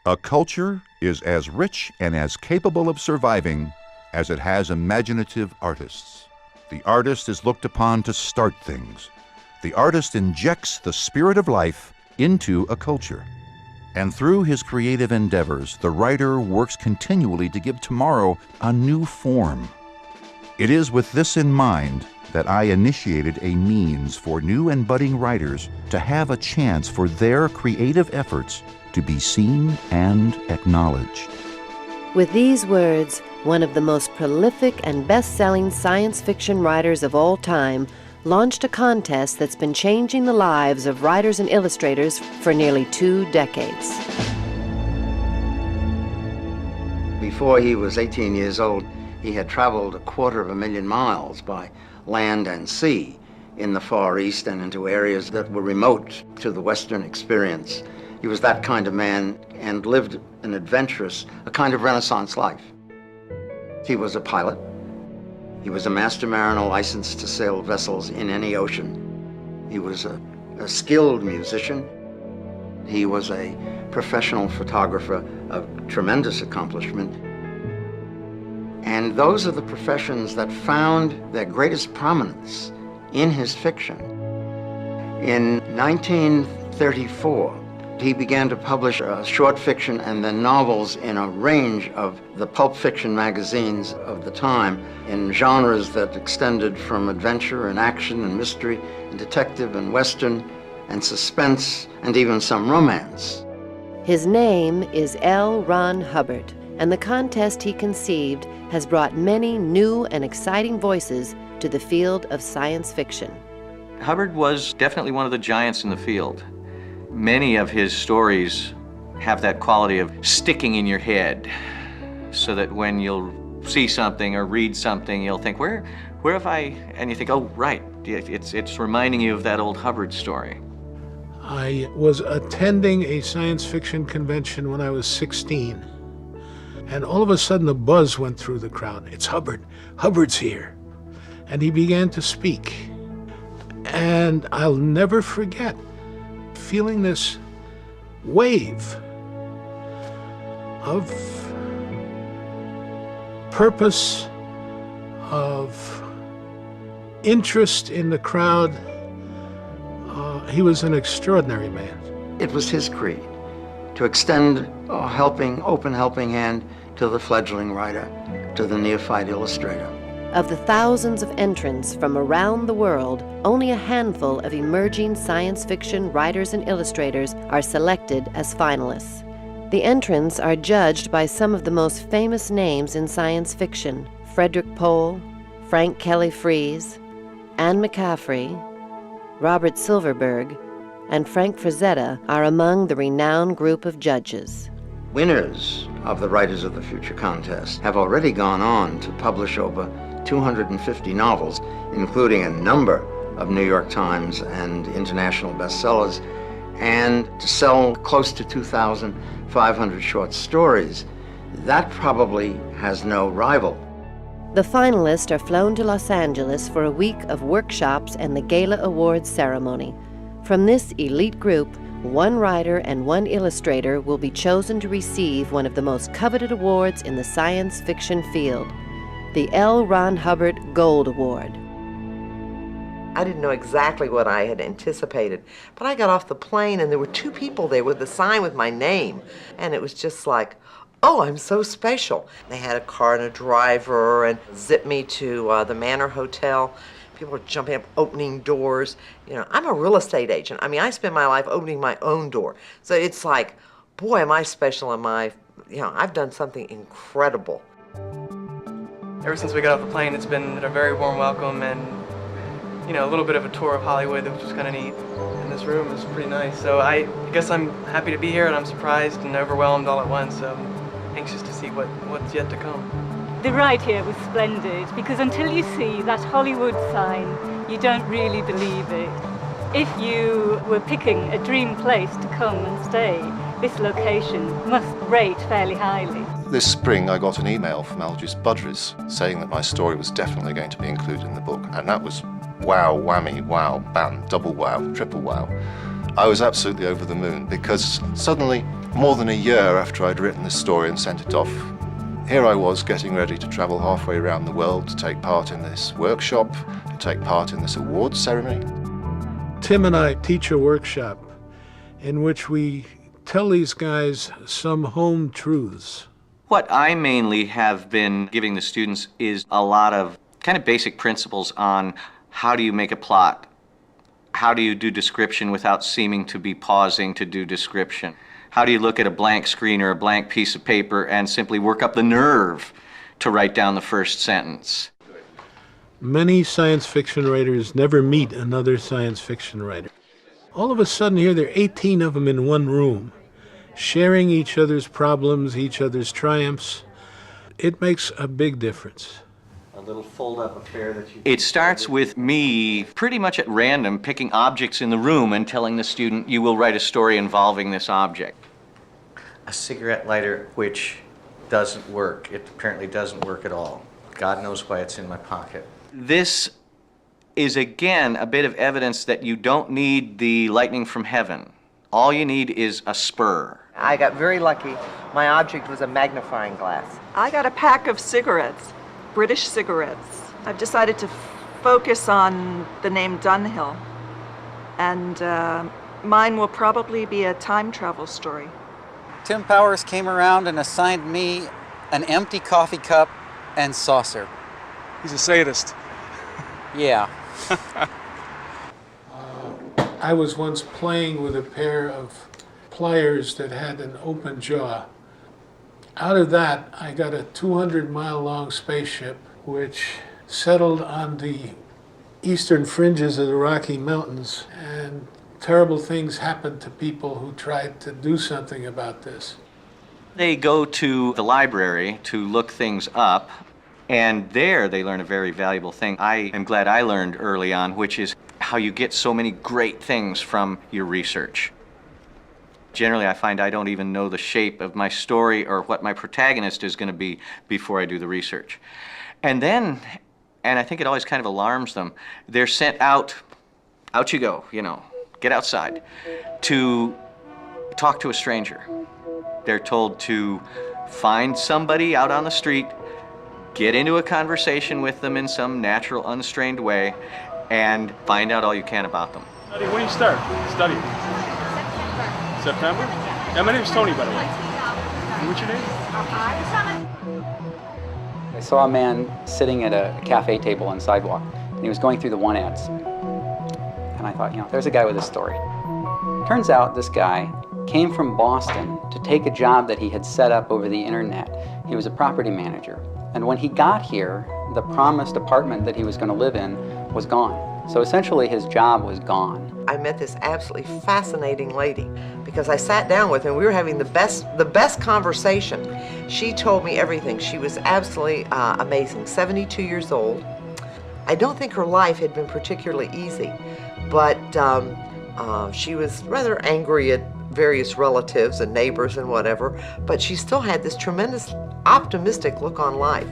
A culture is as rich and as capable of surviving as it has imaginative artists. The artist is looked upon to start things. The artist injects the spirit of life into a culture. And through his creative endeavors, the writer works continually to give tomorrow a new form. It is with this in mind that I initiated a means for new and budding writers to have a chance for their creative efforts to be seen and acknowledged. With these words, one of the most prolific and best-selling science fiction writers of all time launched a contest that's been changing the lives of writers and illustrators for nearly 2 decades. Before he was 18 years old, he had traveled 250,000 miles by land and sea in the Far East and into areas that were remote to the Western experience. He was that kind of man and lived an adventurous, a kind of Renaissance life. He was a pilot. He was a master mariner licensed to sail vessels in any ocean. He was a skilled musician. He was a professional photographer of tremendous accomplishment. And those are the professions that found their greatest prominence in his fiction. In 1934, he began to publish short fiction and then novels in a range of the pulp fiction magazines of the time in genres that extended from adventure and action and mystery and detective and western and suspense and even some romance. His name is L. Ron Hubbard, and the contest he conceived has brought many new and exciting voices to the field of science fiction. Hubbard was definitely one of the giants in the field. Many of his stories have that quality of sticking in your head, so that when you'll see something or read something, you'll think, where have I, and you think, oh, right, it's reminding you of that old Hubbard story. I was attending a science fiction convention when I was 16, and all of a sudden a buzz went through the crowd. It's Hubbard. Hubbard's here. And he began to speak. And I'll never forget feeling this wave of purpose, of interest in the crowd. He was an extraordinary man. It was his creed to extend a open helping hand to the fledgling writer, to the neophyte illustrator. Of the thousands of entrants from around the world, only a handful of emerging science fiction writers and illustrators are selected as finalists. The entrants are judged by some of the most famous names in science fiction: Frederick Pohl, Frank Kelly Freas, Anne McCaffrey, Robert Silverberg, and Frank Frazetta are among the renowned group of judges. Winners of the Writers of the Future contest have already gone on to publish over 250 novels, including a number of New York Times and international bestsellers, and to sell close to 2,500 short stories. That probably has no rival. The finalists are flown to Los Angeles for a week of workshops and the Gala Awards ceremony. From this elite group, one writer and one illustrator will be chosen to receive one of the most coveted awards in the science fiction field, the L. Ron Hubbard Gold Award. I didn't know exactly what I had anticipated, but I got off the plane and there were 2 people there with a sign with my name, and it was just like, oh, I'm so special. They had a car and a driver and zipped me to the Manor Hotel. People were jumping up, opening doors. You know, I'm a real estate agent. I mean, I spend my life opening my own door. So it's like, boy, am I special, I've done something incredible. Ever since we got off the plane, it's been a very warm welcome and, a little bit of a tour of Hollywood, which was kind of neat. And this room is pretty nice. So I guess I'm happy to be here, and I'm surprised and overwhelmed all at once. So I'm anxious to see what's yet to come. The ride here was splendid, because until you see that Hollywood sign, you don't really believe it. If you were picking a dream place to come and stay, this location must rate fairly highly. This spring I got an email from Algis Budrys saying that my story was definitely going to be included in the book, and that was wow, whammy, wow, bam, double wow, triple wow. I was absolutely over the moon because suddenly, more than a year after I'd written this story and sent it off, here I was getting ready to travel halfway around the world to take part in this workshop, to take part in this awards ceremony. Tim and I teach a workshop in which we tell these guys some home truths. What I mainly have been giving the students is a lot of kind of basic principles on how do you make a plot, how do you do description without seeming to be pausing to do description, how do you look at a blank screen or a blank piece of paper and simply work up the nerve to write down the first sentence. Many science fiction writers never meet another science fiction writer. All of a sudden here there are 18 of them in one room, sharing each other's problems, each other's triumphs. It makes a big difference. A little fold-up affair that you... It starts with me pretty much at random picking objects in the room and telling the student, you will write a story involving this object. A cigarette lighter which doesn't work. It apparently doesn't work at all. God knows why it's in my pocket. This is again a bit of evidence that you don't need the lightning from heaven. All you need is a spur. I got very lucky. My object was a magnifying glass. I got a pack of cigarettes, British cigarettes. I've decided to focus on the name Dunhill, and mine will probably be a time travel story. Tim Powers came around and assigned me an empty coffee cup and saucer. He's a sadist. Yeah. I was once playing with a pair of pliers that had an open jaw. Out of that, I got a 200-mile-long spaceship which settled on the eastern fringes of the Rocky Mountains, and terrible things happened to people who tried to do something about this. They go to the library to look things up, and there they learn a very valuable thing I am glad I learned early on, which is how you get so many great things from your research. Generally, I find I don't even know the shape of my story or what my protagonist is going to be before I do the research. And then, and I think it always kind of alarms them, they're sent out you go, you know, get outside, to talk to a stranger. They're told to find somebody out on the street, get into a conversation with them in some natural, unstrained way, and find out all you can about them. When do you start studying? September? Yeah, my name's Tony, by the way. And what's your name? I saw a man sitting at a cafe table on the sidewalk, and he was going through the want ads. And I thought, you know, there's a guy with a story. Turns out this guy came from Boston to take a job that he had set up over the internet. He was a property manager. And when he got here, the promised apartment that he was going to live in was gone. So essentially his job was gone. I met this absolutely fascinating lady because I sat down with her and we were having the best conversation. She told me everything. She was absolutely amazing, 72 years old. I don't think her life had been particularly easy, but she was rather angry at various relatives and neighbors and whatever, but she still had this tremendous optimistic look on life.